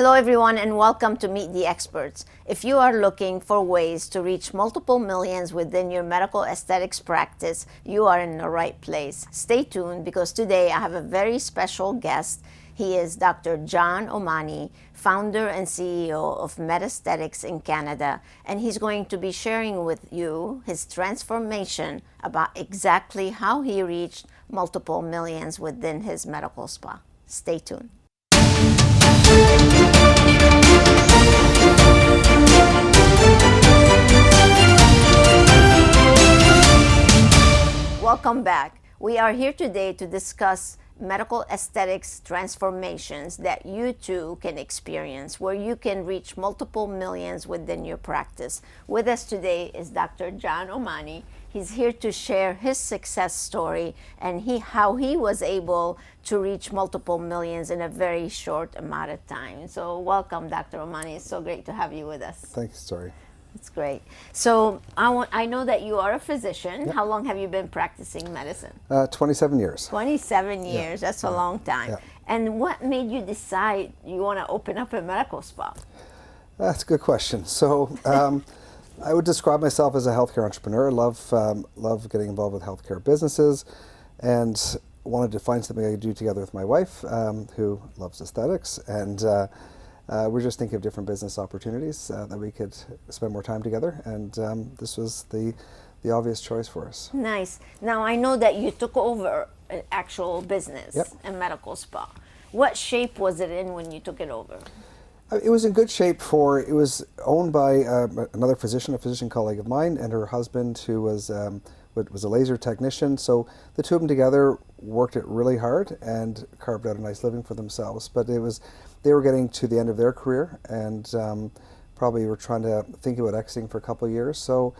Hello everyone and welcome to Meet the Experts. If you are looking for ways to reach multiple millions within your medical aesthetics practice, you are in the right place. Stay tuned because today I have a very special guest. He is Dr. John Omani, founder and CEO of Medaesthetics in Canada, and he's going to be sharing with you his transformation about exactly how he reached multiple millions within his medical spa. Stay tuned. Welcome back. We are here today to discuss medical aesthetics transformations that you too can experience, where you can reach multiple millions within your practice. With us today is Dr. John Omani. He's here to share his success story and how he was able to reach multiple millions in a very short amount of time. So welcome, Dr. Omani. It's so great to have you with us. Thanks, Dori. It's great. So I know that you are a physician. Yep. How long have you been practicing medicine? 27 years. 27 years. Yeah. That's a long time. Yeah. And what made you decide you want to open up a medical spa? That's a good question. So I would describe myself as a healthcare entrepreneur. Love getting involved with healthcare businesses, and wanted to find something I could do together with my wife, who loves aesthetics, and we're just thinking of different business opportunities that we could spend more time together, and this was the obvious choice for us. Nice. Now I know that you took over an actual business, Yep. a medical spa. What shape was it in when you took it over? It was in good shape it was owned by another physician, a physician colleague of mine, and her husband, who was a laser technician. So the two of them together worked it really hard and carved out a nice living for themselves. But they were getting to the end of their career, and probably were trying to think about exiting for a couple of years. So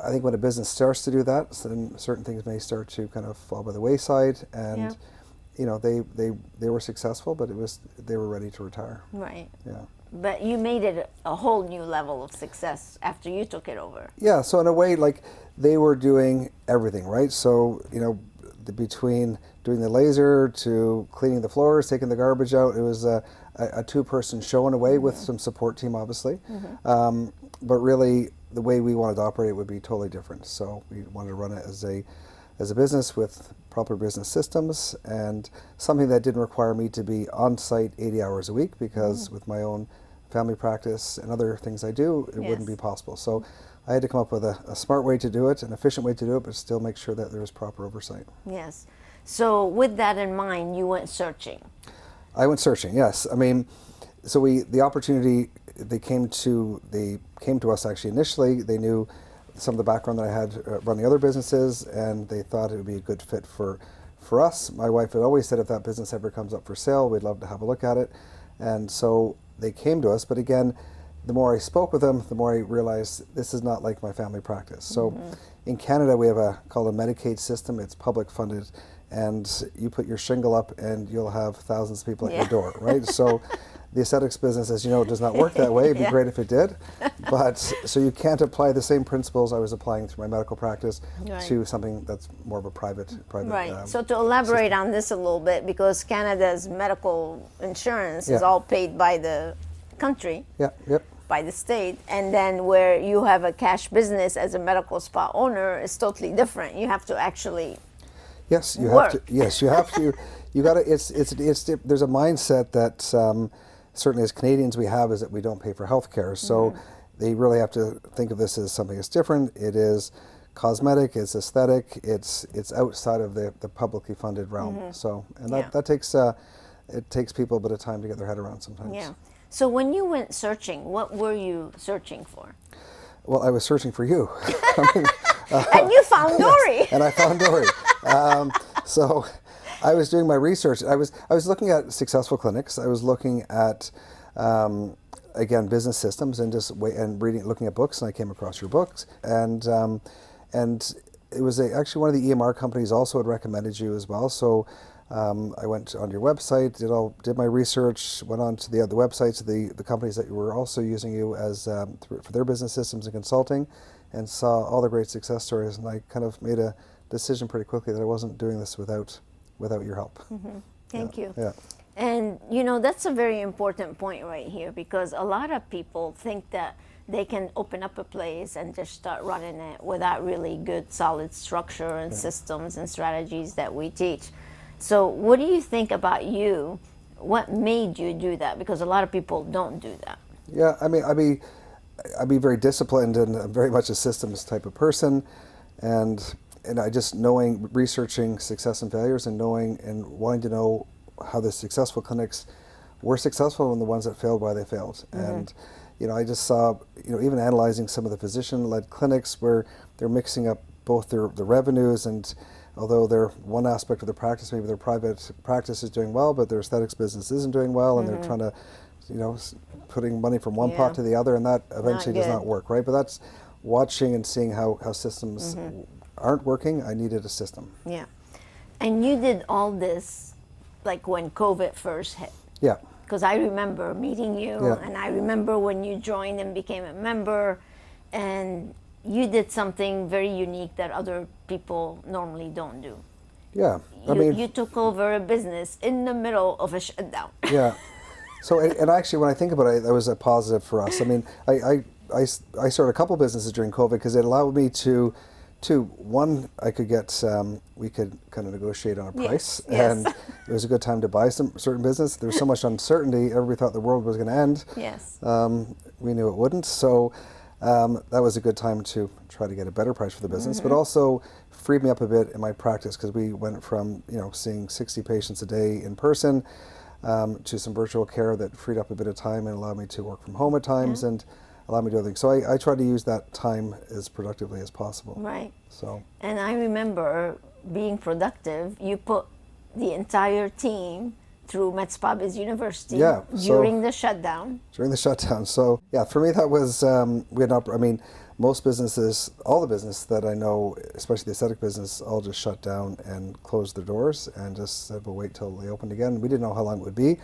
I think when a business starts to do that, then certain things may start to kind of fall by the wayside. And Yeah. you know, they were successful, but they were ready to retire. Right. Yeah. But you made it a whole new level of success after you took it over. Yeah, so in a way, like, they were doing everything, right? So, you know, between doing the laser to cleaning the floors, taking the garbage out, it was a two-person show in a way, with some support team, obviously. But really, the way we wanted to operate it would be totally different. So we wanted to run it as a business with proper business systems, and something that didn't require me to be on site 80 hours a week, because with my own family practice and other things I do, it wouldn't be possible. So I had to come up with a smart way to do it, an efficient way to do it, but still make sure that there was proper oversight. Yes. So with that in mind, you went searching. I went searching, yes. I mean, so the opportunity, they came to us actually initially. They knew some of the background that I had running other businesses, and they thought it would be a good fit for us. My wife had always said if that business ever comes up for sale, we'd love to have a look at it. And so they came to us, but again, the more I spoke with them, the more I realized this is not like my family practice. So in Canada, we have called a Medicaid system. It's public funded, and you put your shingle up and you'll have thousands of people at your door, right? So the aesthetics business, as you know, does not work that way. It'd be great if it did. But so you can't apply the same principles I was applying through my medical practice to something that's more of a private. Right. So to elaborate on this a little bit, because Canada's medical insurance is all paid by the country. Yeah. Yep. By the state, and then where you have a cash business as a medical spa owner is totally different. You have to actually Yes, you work. have to. Yes, you have to. You got to. It's. There's a mindset that certainly as Canadians we have, is that we don't pay for health care. So they really have to think of this as something that's different. It is cosmetic. It's aesthetic. It's outside of the publicly funded realm. So that takes it takes people a bit of time to get their head around sometimes. Yeah. So when you went searching, what were you searching for? Well, I was searching for you. And you found Dori. Yes, and I found Dori. So I was doing my research. I was looking at successful clinics. I was looking at again, business systems, and looking at books, and I came across your books, and it was actually one of the EMR companies also had recommended you as well. So I went on your website, did my research, went on to the other websites of the companies that were also using you as for their business systems and consulting, and saw all the great success stories. And I kind of made a decision pretty quickly that I wasn't doing this without your help. Thank you. Yeah. And you know, that's a very important point right here, because a lot of people think that they can open up a place and just start running it without really good solid structure and systems and strategies that we teach. So what do you think about you? What made you do that? Because a lot of people don't do that. Yeah, I mean, I'd be very disciplined, and I'm very much a systems type of person, and I just knowing, researching success and failures, and knowing and wanting to know how the successful clinics were successful and the ones that failed, why they failed. And you know, I just saw, you know, even analyzing some of the physician-led clinics where they're mixing up both the revenues, and although they're one aspect of the practice, maybe their private practice is doing well, but their aesthetics business isn't doing well, and they're trying to, you know, putting money from one pot to the other, and that eventually does not work, right? But that's watching and seeing how systems aren't working. I needed a system. Yeah. And you did all this like when COVID first hit. Yeah. Because I remember meeting you, and I remember when you joined and became a member, and you did something very unique that other people normally don't do. Yeah. You took over a business in the middle of a shutdown. Yeah. So, and actually, when I think about it, that was a positive for us. I mean, I started a couple businesses during COVID because it allowed me to one, I could get, we could kind of negotiate on a price, and it was a good time to buy some certain business. There was so much uncertainty. Everybody thought the world was going to end. Yes. We knew it wouldn't. So that was a good time to try to get a better price for the business, but also freed me up a bit in my practice, because we went from, you know, seeing 60 patients a day in person to some virtual care that freed up a bit of time and allowed me to work from home at times and allow me to do other things. So I try to use that time as productively as possible. Right. So. And I remember being productive. You put the entire team through Medspa University during the shutdown. During the shutdown. So yeah, for me that was, we had not, I mean, most businesses, all the business that I know, especially the aesthetic business, all just shut down and closed their doors and just said, we'll wait till they opened again. We didn't know how long it would be.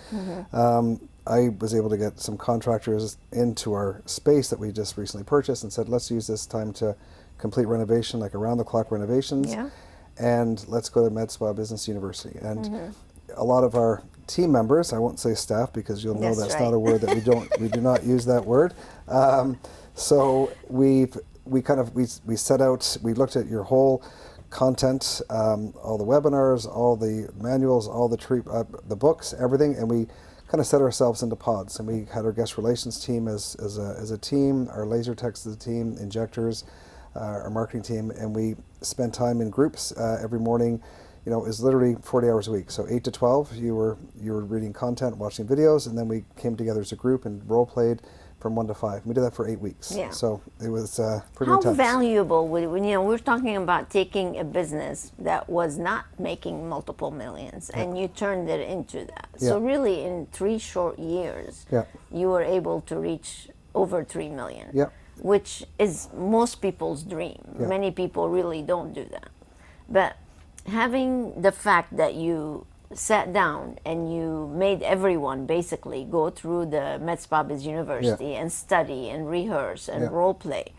I was able to get some contractors into our space that we just recently purchased and said, let's use this time to complete renovation, like around-the-clock renovations, and let's go to Medspa Business University. And a lot of our team members, I won't say staff because you'll know that's not a word that we do not use that word. So we set out, we looked at your whole content, all the webinars, all the manuals, all the books, everything, and we kind of set ourselves into pods. And we had our guest relations team as a team, our laser techs as a team, injectors, our marketing team, and we spent time in groups every morning. You know, it was literally 40 hours a week. So 8 to 12, you were reading content, watching videos, and then we came together as a group and role played from 1 to 5. We did that for 8 weeks. Yeah. So it was pretty intense. How valuable would it, you know, we're talking about taking a business that was not making multiple millions and you turned it into that. So really in 3 short years, you were able to reach over 3 million, which is most people's dream. Many people really don't do that. But having the fact that you sat down and you made everyone basically go through the Medspa University and study and rehearse and role play.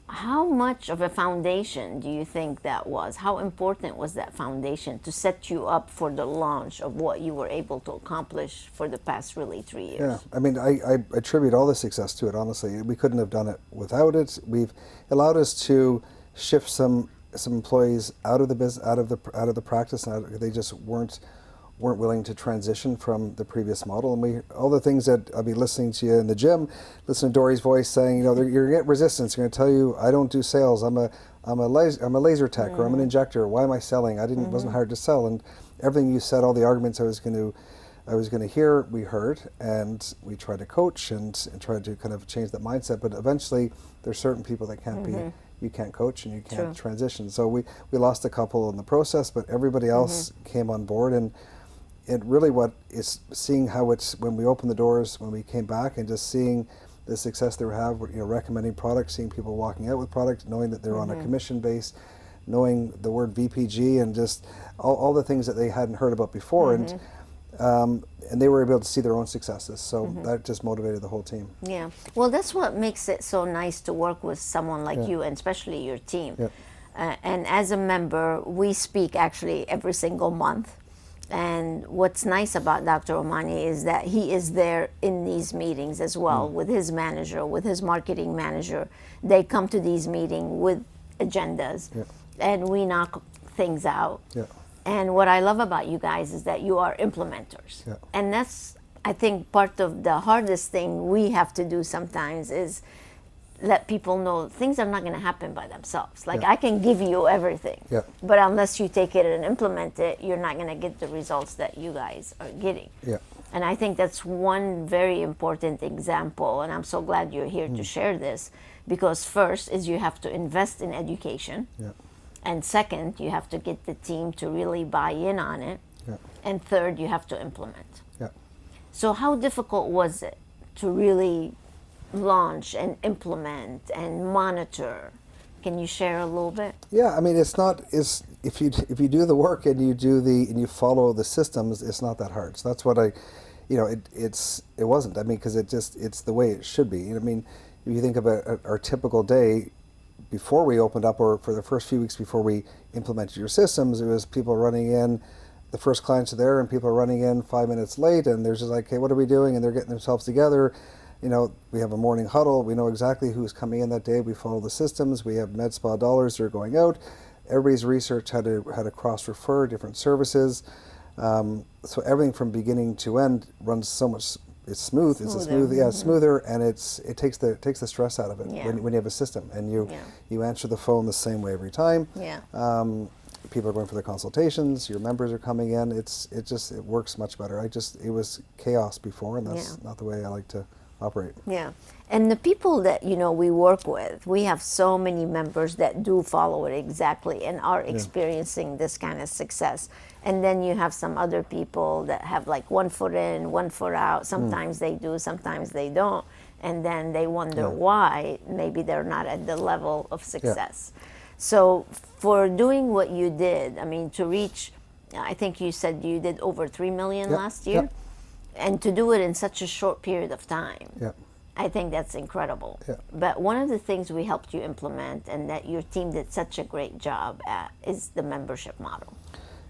How much of a foundation do you think that was? How important was that foundation to set you up for the launch of what you were able to accomplish for the past really 3 years? Yeah, I mean, I attribute all the success to it, honestly. We couldn't have done it without it. We've allowed us to shift some employees out of the business, out of the practice, and they just weren't willing to transition from the previous model. And all the things that I'll be listening to you in the gym, listen to Dori's voice saying, you know, you're gonna get resistance. You're gonna tell you, I don't do sales. I'm a laser tech, or I'm an injector. Why am I selling? I wasn't hired to sell. And everything you said, all the arguments I was gonna hear, we heard, and we tried to coach and tried to kind of change that mindset. But eventually, there's certain people that can't be. You can't coach and you can't transition. So we lost a couple in the process, but everybody else came on board. And really what is seeing how it's, when we opened the doors, when we came back, and just seeing the success they have, you know, recommending products, seeing people walking out with products, knowing that they're on a commission base, knowing the word VPG, and just all the things that they hadn't heard about before. And they were able to see their own successes. So that just motivated the whole team. Yeah. Well, that's what makes it so nice to work with someone like you, and especially your team. And as a member, we speak actually every single month. And what's nice about Dr. Omani is that he is there in these meetings as well with his manager, with his marketing manager. They come to these meetings with agendas, and we knock things out. And what I love about you guys is that you are implementers. And that's, I think, part of the hardest thing we have to do sometimes is let people know things are not going to happen by themselves. Like I can give you everything, but unless you take it and implement it, you're not going to get the results that you guys are getting. And I think that's one very important example, and I'm so glad you're here to share this, because first is you have to invest in education, and second, you have to get the team to really buy in on it, and third, you have to implement. So how difficult was it to really launch and implement and monitor? Can you share a little bit? Yeah, I mean, it's if you do the work and you follow the systems, it's not that hard. So that's what it wasn't. I mean, because it's the way it should be. I mean, if you think about our typical day before we opened up, or for the first few weeks before we implemented your systems, it was people running in. The first clients are there, and people are running in 5 minutes late, and they're just like, "Hey, what are we doing?" And they're getting themselves together. We have a morning huddle. We know exactly who's coming in that day. We follow the systems. We have MedSpa dollars that are going out. Everybody's researched how to cross-refer different services. So everything from beginning to end runs so much. It's smooth. It's smoother, and it takes the stress out of it when you have a system, and you answer the phone the same way every time. People are going for their consultations. Your members are coming in. It works much better. It was chaos before, and that's not the way I like to operate. And the people that we work with, we have so many members that do follow it exactly and are experiencing this kind of success. And then you have some other people that have like 1 foot in, 1 foot out. Sometimes they do, sometimes they don't, and then they wonder why maybe they're not at the level of success. So for doing what you did, I mean, to reach, I think you said you did over 3 million last year. And to do it in such a short period of time, I think that's incredible. But one of the things we helped you implement, and that your team did such a great job at, is the membership model.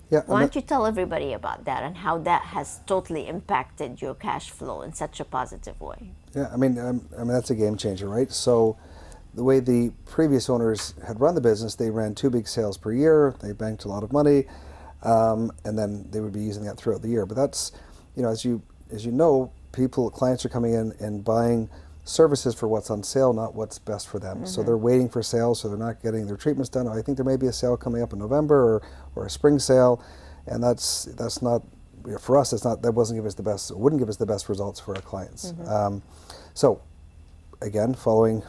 Why don't you tell everybody about that and how that has totally impacted your cash flow in such a positive way? I mean that's a game changer, right? So the way the previous owners had run the business, they ran 2 big sales per year. They banked a lot of money, and then they would be using that throughout the year. But that's, as you know, clients are coming in and buying services for what's on sale, not what's best for them. So they're waiting for sales, so they're not getting their treatments done. I think there may be a sale coming up in November or a spring sale, and that's not, for us. That wouldn't give us the best results for our clients. So again, following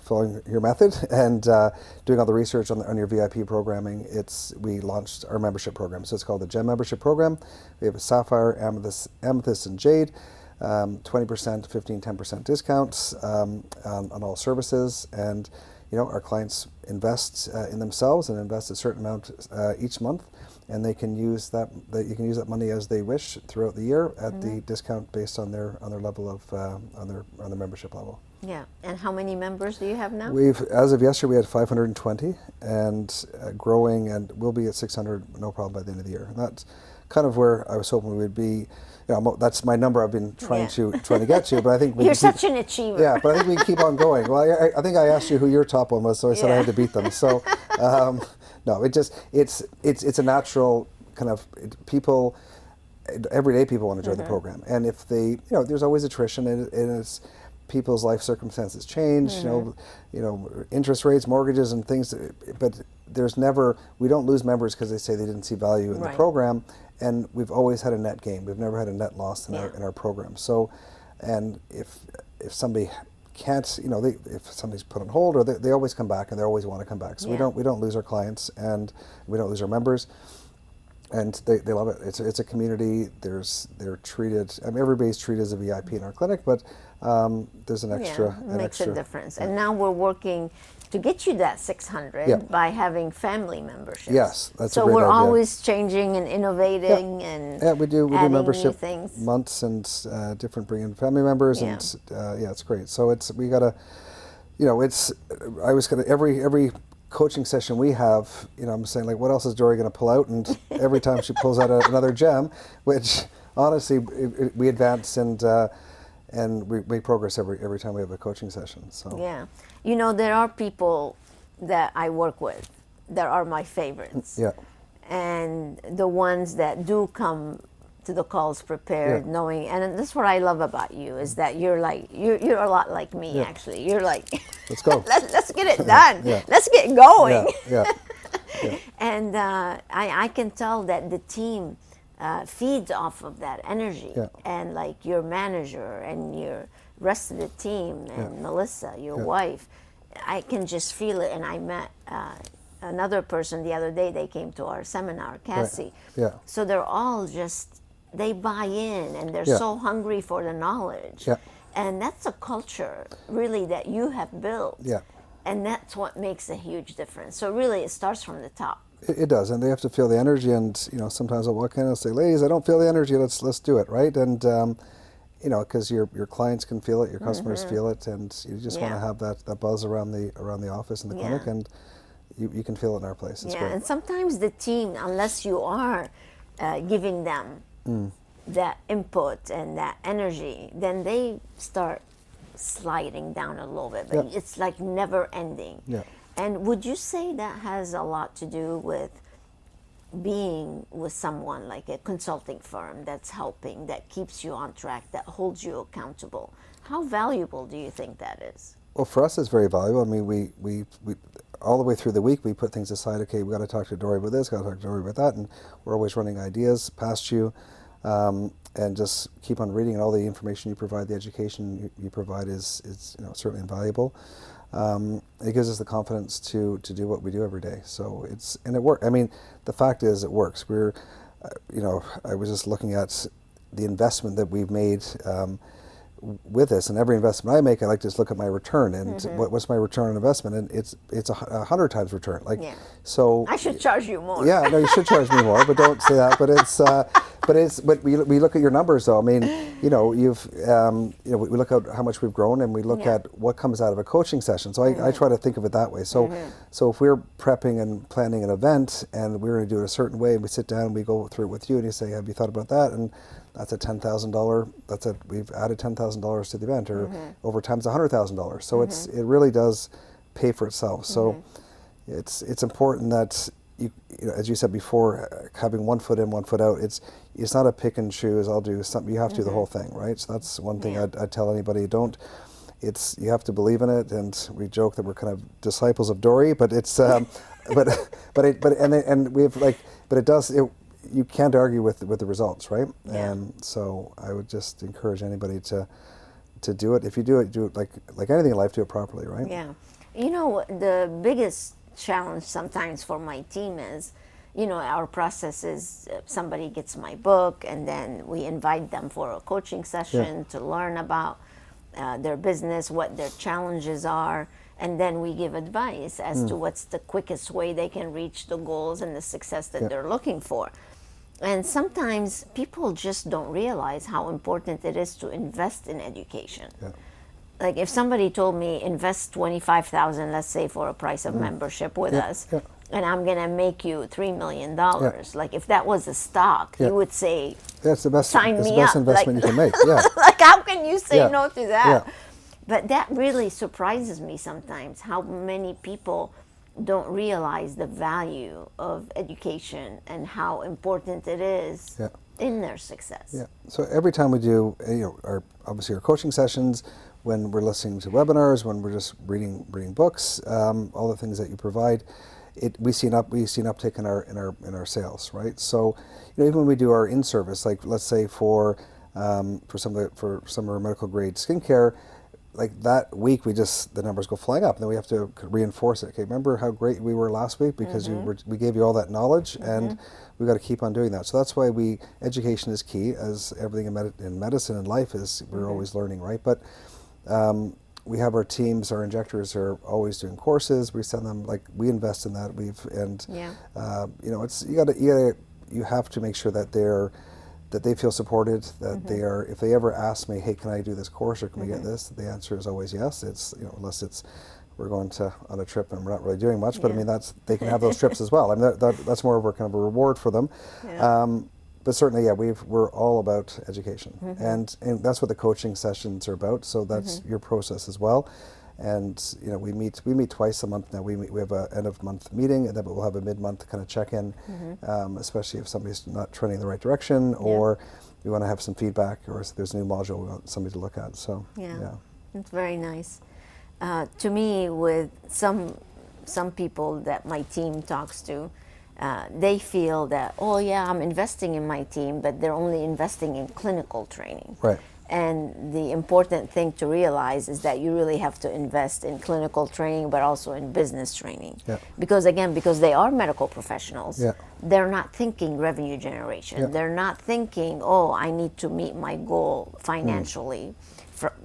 your method and doing all the research on your VIP programming, we launched our membership program. So it's called the GEM membership program. We have a Sapphire, Amethyst, and Jade. 20%, 15, 10% discounts on all services, and our clients invest in themselves and invest a certain amount each month, and they can use that. You can use that money as they wish throughout the year at the discount based on their level of on their membership level. And how many members do you have now? As of yesterday, we had 520, and growing, and we'll be at 600 no problem by the end of the year. And that's kind of where I was hoping we would be. That's my number I've been trying to get to, but I think you're such an achiever. Yeah, but I think we can keep on going. Well, I think I asked you who your top one was, so I said I had to beat them. So no, it's a natural kind of people. Everyday people want to join the program, and if they, there's always attrition, and it's people's life circumstances change. Interest rates, mortgages, and things. But we don't lose members because they say they didn't see value in the program. And we've always had a net gain. We've never had a net loss in our program. So, and if somebody can't, if somebody's put on hold, or they always come back, and they always want to come back. So we don't lose our clients, and we don't lose our members, and they love it. It's a community. They're treated. I mean, everybody's treated as a VIP in our clinic, but there's an extra. It makes a difference. And now we're working to get you that 600 by having family memberships. Yes, that's so a great idea. we're always changing and innovating and we do membership things. Months and different bringing family members and it's great. So we gotta, I was gonna every coaching session we have, I'm saying, like, what else is Dori going to pull out? And every time she pulls out another gem, which honestly, we advance and we make progress every time we have a coaching session. So yeah, there are people that I work with that are my favorites. Yeah. And the ones that do come to the calls prepared, knowing, and that's what I love about you, is that you're a lot like me, actually. You're like, let's go. let's get it done. Yeah. Let's get going. Yeah. Yeah. And I can tell that the team feeds off of that energy. Yeah. And like your manager and your rest of the team and Melissa, your wife, I can just feel it. And I met another person the other day. They came to our seminar, Cassie. Right. Yeah. So they're all just, they buy in, and they're so hungry for the knowledge. Yeah. And that's a culture really that you have built. Yeah. And that's what makes a huge difference. So really it starts from the top. It does, and they have to feel the energy. And sometimes I'll walk in and say, "Ladies, I don't feel the energy. Let's do it, right?" And because your clients can feel it, your customers feel it, and you just want to have that buzz around the office and the clinic, and you can feel it in our place. It's great. And sometimes the team, unless you are giving them that input and that energy, then they start sliding down a little bit. But it's like never ending. Yeah. And would you say that has a lot to do with being with someone like a consulting firm that's helping, that keeps you on track, that holds you accountable? How valuable do you think that is? Well, for us, it's very valuable. I mean, we all the way through the week, we put things aside. Okay, we got to talk to Dori about this, got to talk to Dori about that, and we're always running ideas past you, and just keep on reading. And all the information you provide, the education you provide is certainly invaluable. It gives us the confidence to do what we do every day. So it works. I mean, the fact is, it works. I was just looking at the investment that we've made with this, and every investment I make, I like to just look at my return and what's my return on investment, and it's 100 times return. So I should charge you more. Yeah, no, you should charge me more, but don't say that. But we look at your numbers though. I mean, we look at how much we've grown, and we look at what comes out of a coaching session. So I try to think of it that way. So if we're prepping and planning an event, and we're going to do it a certain way, and we sit down and we go through it with you, and you say, "Have you thought about that?" And that's a $10,000. We've added $10,000 to the event, or over time it's $100,000. So it really does pay for itself. So it's important that as you said before, having one foot in, one foot out. It's not a pick and choose. I'll do something. You have to do the whole thing, right? So that's one thing I'd tell anybody. You have to believe in it. And we joke that we're kind of disciples of Dori, but it's you can't argue with the results, right? Yeah. And so I would just encourage anybody to do it. If you do it like anything in life, do it properly, right? Yeah. The biggest challenge sometimes for my team is, our process is somebody gets my book, and then we invite them for a coaching session to learn about their business, what their challenges are, and then we give advice as to what's the quickest way they can reach the goals and the success that they're looking for. And sometimes people just don't realize how important it is to invest in education. Yeah. Like if somebody told me invest $25,000, let's say, for a price of membership with us, and I'm going to make you $3 million. Like if that was a stock, you would say, that's the best, sign it's me the best up. investment you can make. Yeah. Like how can you say no to that? Yeah. But that really surprises me sometimes, how many people don't realize the value of education and how important it is in their success. Yeah. So every time we do, obviously our coaching sessions, when we're listening to webinars, when we're just reading books, all the things that you provide, we see an uptick in our sales, right? So even when we do our in-service, like let's say for some of our medical grade skincare, like that week the numbers go flying up, and then we have to reinforce it. Okay, remember how great we were last week because we gave you all that knowledge, and we got to keep on doing that. So that's why education is key, as everything in medicine and life is. We're always learning, right? But we have our teams, our injectors are always doing courses. We send them, we invest in that. You have to make sure that they feel supported, that they are, if they ever ask me, hey, can I do this course or can we get this? The answer is always yes. Unless it's we're going on a trip and we're not really doing much, but I mean, they can have those trips as well. I mean, that's more of a kind of a reward for them. Yeah. But certainly, yeah, we're all about education, and that's what the coaching sessions are about. So that's your process as well. And we meet twice a month now. We have a end of month meeting, and then we'll have a mid-month kind of check-in, especially if somebody's not trending in the right direction, or we want to have some feedback, or if there's a new module we want somebody to look at. So yeah. It's very nice. To me, with some people that my team talks to, they feel that, oh yeah, I'm investing in my team, but they're only investing in clinical training. Right. And the important thing to realize is that you really have to invest in clinical training, but also in business training. Yeah. Because they are medical professionals. Yeah. They're not thinking revenue generation. Yeah. They're not thinking, oh, I need to meet my goal financially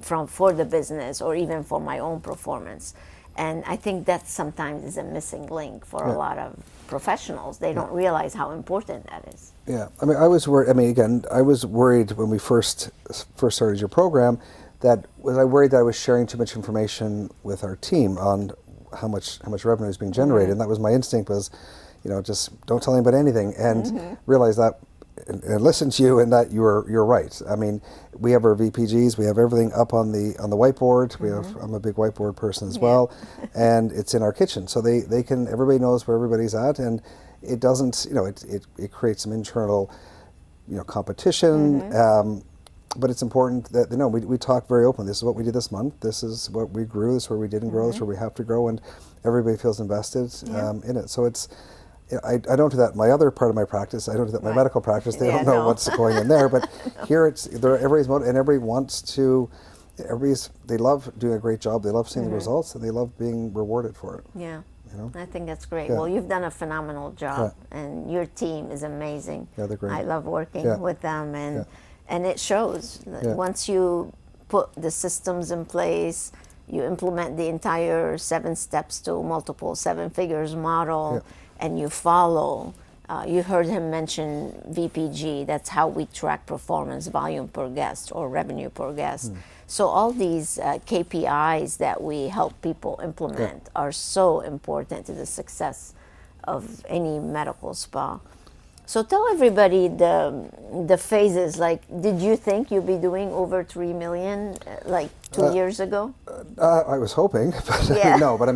for the business or even for my own performance. And I think that sometimes is a missing link for a lot of professionals. They don't realize how important that is. Yeah, I mean, I was worried. I mean, again, I was worried when we first started your program. I worried that I was sharing too much information with our team on how much revenue is being generated, and that was my instinct was, just don't tell anybody anything, and realize that. And listen to you, and that you're right. I mean, we have our VPGs, we have everything up on the whiteboard. I'm a big whiteboard person as well, and it's in our kitchen, so they can. Everybody knows where everybody's at, and it doesn't. It creates some internal, competition. But it's important that we talk very openly. This is what we did this month. This is what we grew. This is where we didn't grow. This is where we have to grow, and everybody feels invested in it. So it's. I don't do that in my other part of my practice. I don't do that in my medical practice. They don't know what's going in there. But here everybody's motivated, and everybody wants to. They love doing a great job. They love seeing the results, and they love being rewarded for it. Yeah, I think that's great. Yeah. Well, you've done a phenomenal job, and your team is amazing. Yeah, they're great. I love working with them, and it shows. Once you put the systems in place, you implement the entire 7 steps to multiple 7 figures model. And you follow, you heard him mention VPG, that's how we track performance, volume per guest or revenue per guest. So all these KPIs that we help people implement are so important to the success of any medical spa. So tell everybody the phases, like, did you think you'd be doing over 3 million like 2 years ago? I was hoping, but no, but I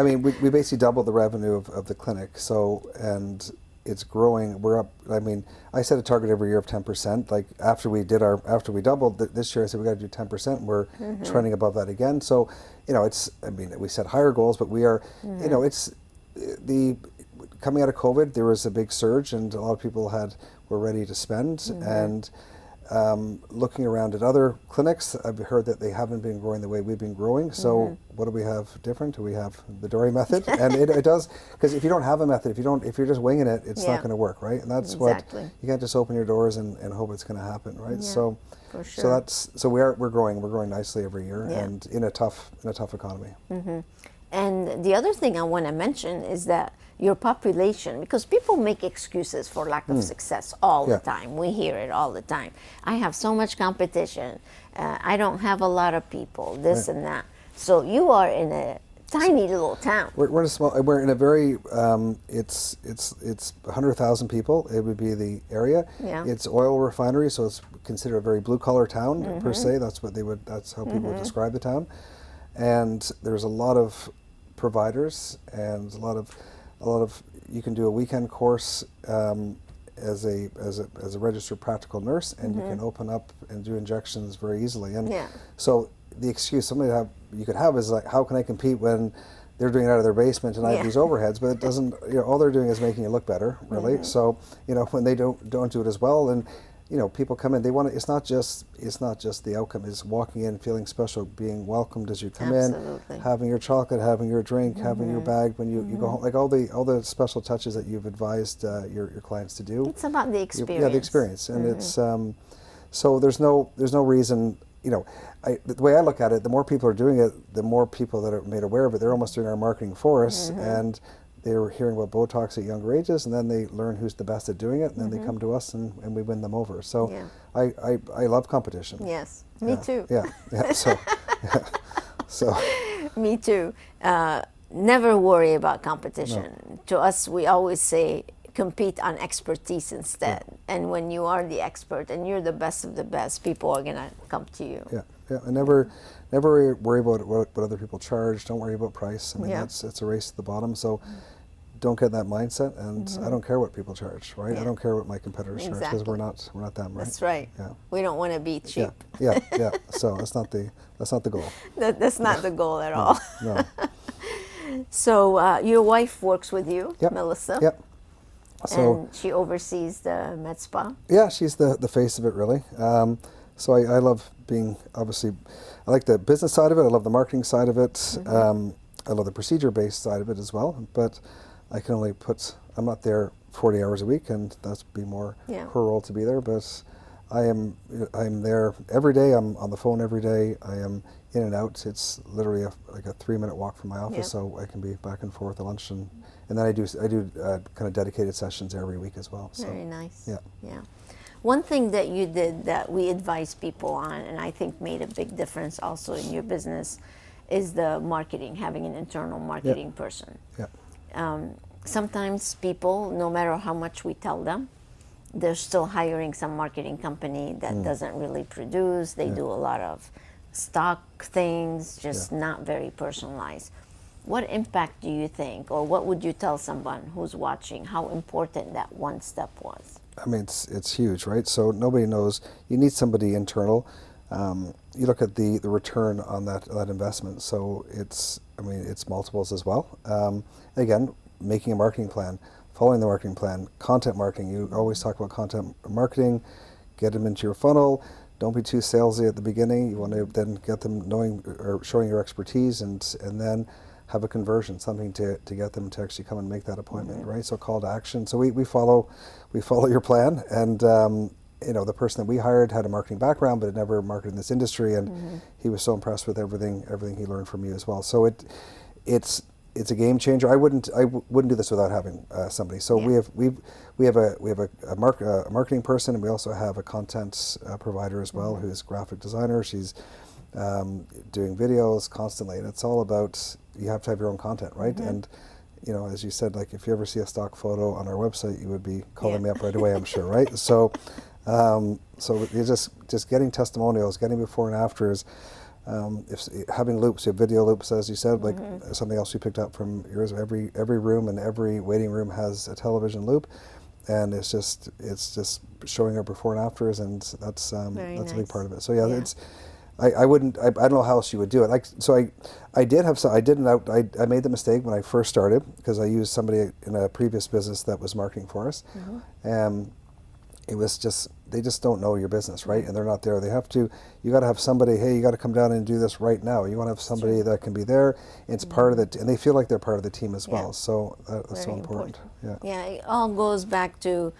mean, we basically doubled the revenue of the clinic. So, and it's growing. We're up. I mean, I set a target every year of 10%. Like after we doubled this year, I said we got to do 10%. And we're trending above that again. So, we set higher goals, but we are, it's the coming out of COVID. There was a big surge, and a lot of people were ready to spend. And looking around at other clinics, I've heard that they haven't been growing the way we've been growing. So what do we have different? Do we have the Dori method? And it does, because if you don't have a method, if you're just winging it, it's not going to work, right? And that's what you can't just open your doors and hope it's going to happen, right? Yeah, so for sure. We're growing nicely every year, and in a tough economy. And the other thing I want to mention is that your population, because people make excuses for lack of success all the time. We hear it all the time. I have so much competition. I don't have a lot of people, this and that. So you are in a tiny little town. We're in a very, it's 100,000 people. It would be the area. Yeah. It's oil refinery, so it's considered a very blue collar town per se. That's how people would describe the town. And there's a lot of providers and a lot of you can do a weekend course as a registered practical nurse, and you can open up and do injections very easily. And so the excuse you could have is like, how can I compete when they're doing it out of their basement and I have these overheads? But it doesn't. All they're doing is making it look better, really. So when they don't do it as well, and people come in, they want to. It's not just the outcome. It's walking in, feeling special, being welcomed as you come in, having your chocolate, having your drink, having your bag when you go home. Like all the special touches that you've advised your clients to do. It's about the experience. Yeah, the experience, and it's so there's no reason. The way I look at it, the more people are doing it, the more people that are made aware of it. They're almost doing our marketing for us, and they're hearing about Botox at younger ages, and then they learn who's the best at doing it, and then they come to us, and we win them over. So I love competition. Yes, me too. Yeah. So Me too. Never worry about competition. No. To us, we always say compete on expertise instead. Yeah. And when you are the expert and you're the best of the best, people are going to come to you. Yeah, yeah. And never worry about what other people charge. Don't worry about price. I mean, it's a race to the bottom. So don't get that mindset. And I don't care what people charge, right? I don't care what my competitors charge because we're not them, right? That's right. Yeah. We don't want to be cheap. Yeah. So that's not the goal. That's not the goal at all. No. So your wife works with you, Melissa. Yep. So, and she oversees the med spa? Yeah, she's the face of it, really. So I love being, obviously, I like the business side of it. I love the marketing side of it. I love the procedure-based side of it as well. But I can only I'm not there 40 hours a week, and that's be more her role to be there. But I'm there every day. I'm on the phone every day. I am in and out. It's literally like a 3-minute walk from my office, so I can be back and forth at lunch, and then I do kind of dedicated sessions every week as well. So, very nice. Yeah. One thing that you did that we advise people on, and I think made a big difference also in your business, is the marketing, having an internal marketing person. Yeah. Sometimes people, no matter how much we tell them, they're still hiring some marketing company that doesn't really produce. They do a lot of stock things, just not very personalized. What impact do you think, or what would you tell someone who's watching, how important that one step was? I mean, it's huge, right? So nobody knows. You need somebody internal. You look at the return on that investment. So it's multiples as well. Again, making a marketing plan, following the marketing plan, content marketing. You always talk about content marketing. Get them into your funnel. Don't be too salesy at the beginning. You want to then get them knowing or showing your expertise, and then have a conversion, something to get them to actually come and make that appointment, right? So call to action. So we follow your plan, and the person that we hired had a marketing background, but had never marketed in this industry, and he was so impressed with everything he learned from you as well. So it's a game changer. I wouldn't do this without having somebody. So we have a marketing person, and we also have a content provider as well, who's a graphic designer. She's doing videos constantly, and it's all about, you have to have your own content, right? And as you said, like if you ever see a stock photo on our website, you would be calling me up right away, I'm sure, right? So you're just getting testimonials, getting before and afters. Having loops, you have video loops, as you said, like something else you picked up from yours. Every room and every waiting room has a television loop, and it's just showing our before and afters, and that's nice. A big part of it. So it's. I don't know how else you would do it. I made the mistake when I first started, because I used somebody in a previous business that was marketing for us, and it was just, they just don't know your business, right? And they're not there. You got to have somebody, hey, you got to come down and do this right now. You want to have somebody that can be there. It's part of it, and they feel like they're part of the team as well. So that's so important. Yeah, it all goes back to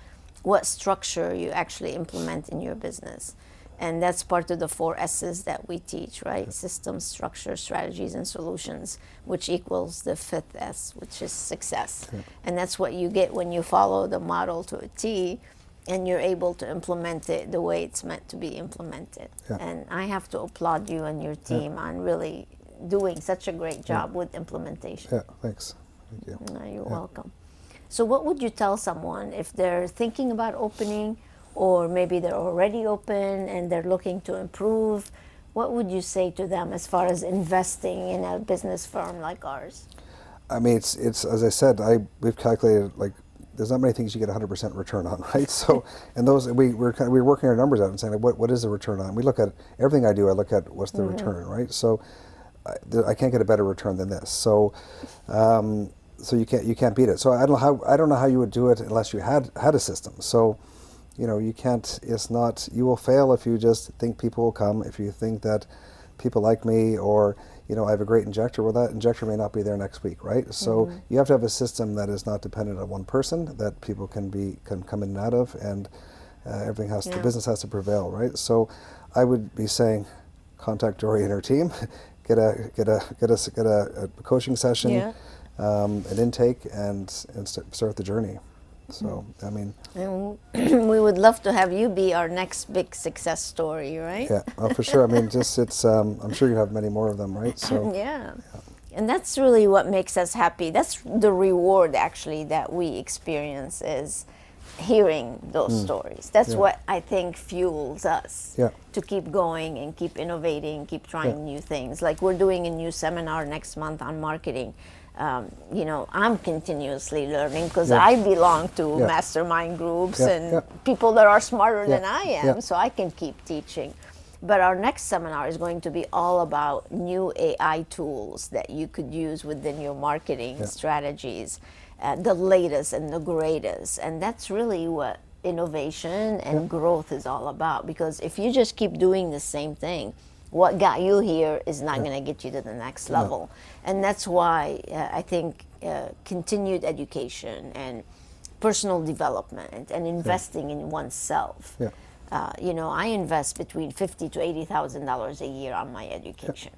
what structure you actually implement in your business. And that's part of the 4 S's that we teach, right? Systems, structure, strategies, and solutions, which equals the 5th S, which is success. And that's what you get when you follow the model to a T, and you're able to implement it the way it's meant to be implemented. And I have to applaud you and your team on really doing such a great job with implementation. Yeah, thanks. Thank you. No, you're welcome. So what would you tell someone if they're thinking about opening, or maybe they're already open and they're looking to improve? What would you say to them as far as investing in a business firm like ours? I mean, it's as I said, we've calculated, like, there's not many things you get 100% return on, right? So, and those we're working our numbers out and saying, like, what is the return on? We look at everything I do. I look at what's the return, right? So, I can't get a better return than this. So, so you can't beat it. So I don't know how you would do it unless you had a system. So, you can't. It's not. You will fail if you just think people will come. If you think that people like me, or I have a great injector. Well, that injector may not be there next week, right? So you have to have a system that is not dependent on one person, that people can come in and out of, and everything the business has to prevail, right? So I would be saying, contact Dori and her team, get a coaching session, an intake, and start the journey. So, I mean, And we would love to have you be our next big success story, right? yeah, for sure. I mean, just it's. I'm sure you have many more of them, right? So, Yeah. And that's really what makes us happy. That's the reward, actually, that we experience is hearing those stories. That's what I think fuels us Yeah. to keep going and keep innovating, keep trying new things. Like we're doing a new seminar next month on marketing. I'm continuously learning because I belong to mastermind groups and people that are smarter than I am, so I can keep teaching. But our next seminar is going to be all about new AI tools that you could use within your marketing strategies, the latest and the greatest. And that's really what innovation and growth is all about. Because if you just keep doing the same thing, what got you here is not going to get you to the next level. And that's why I think continued education and personal development and investing in oneself. I invest between $50,000 to $80,000 a year on my education.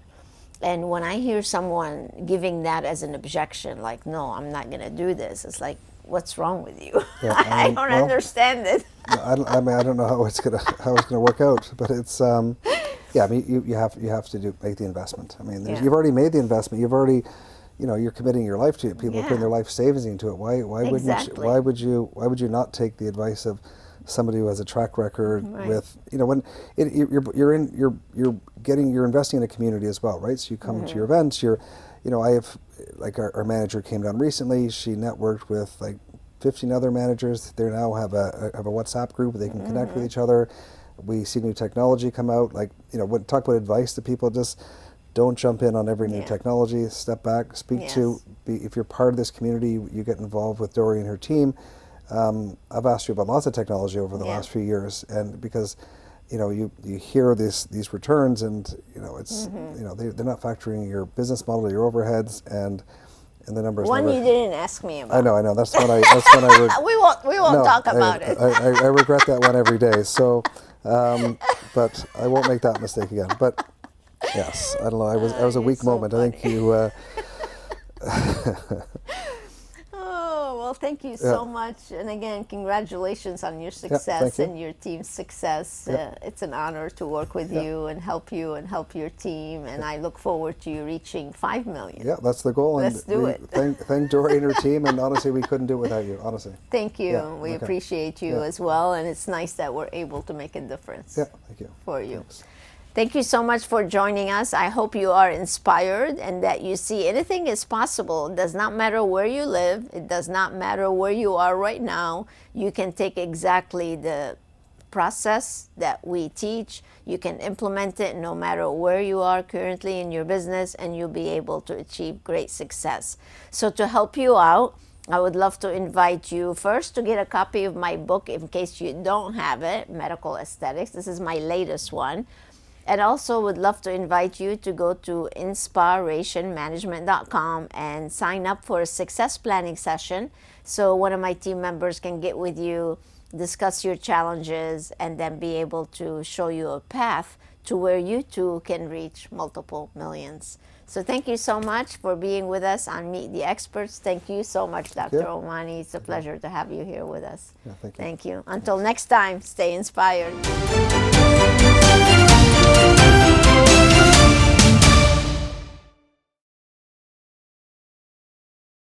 And when I hear someone giving that as an objection, like, no, I'm not going to do this, it's like, what's wrong with you? I don't understand it. I don't know how it's gonna work out, but it's I mean, you have to make the investment. I mean, you've already made the investment. You've already, you're committing your life to it. People are putting their life savings into it. Why would you not take the advice of somebody who has a track record with, when you're investing in a community as well, right? So you come to your events, I have, like our manager came down recently, she networked with like 15 other managers. They now have a WhatsApp group where they can connect with each other. We see new technology come out, like, talk about advice to people, just don't jump in on every new technology, step back, if you're part of this community, you get involved with Dori and her team. I've asked you about lots of technology over the last few years, and because you hear these returns, and it's they're not factoring your business model, your overheads, and the numbers. One you didn't ask me about. I know. That's what I. We won't talk about it. I regret that one every day. So, but I won't make that mistake again. But yes, I don't know. I was a weak moment. Funny. I think you. Well, thank you so much. And again, congratulations on your success and your team's success. It's an honor to work with you and help your team. And I look forward to you reaching 5 million. Yeah, that's the goal. Let's do it. Thank Dori and her team. And honestly, we couldn't do it without you, honestly. Thank you. We appreciate you as well. And it's nice that we're able to make a difference thank you. for you. Thanks. Thank you so much for joining us. I hope you are inspired and that you see anything is possible. It does not matter where you live. It does not matter where you are right now. You can take exactly the process that we teach. You can implement it no matter where you are currently in your business, and you'll be able to achieve great success. So to help you out, I would love to invite you first to get a copy of my book in case you don't have it, Medical Aesthetics. This is my latest one. And also would love to invite you to go to InSPArationManagement.com and sign up for a success planning session so one of my team members can get with you, discuss your challenges, and then be able to show you a path to where you too can reach multiple millions. So thank you so much for being with us on Meet the Experts. Thank you so much, Dr. Omani. It's a pleasure to have you here with us. Yeah, thank you. Thank you. Until next time, stay inspired.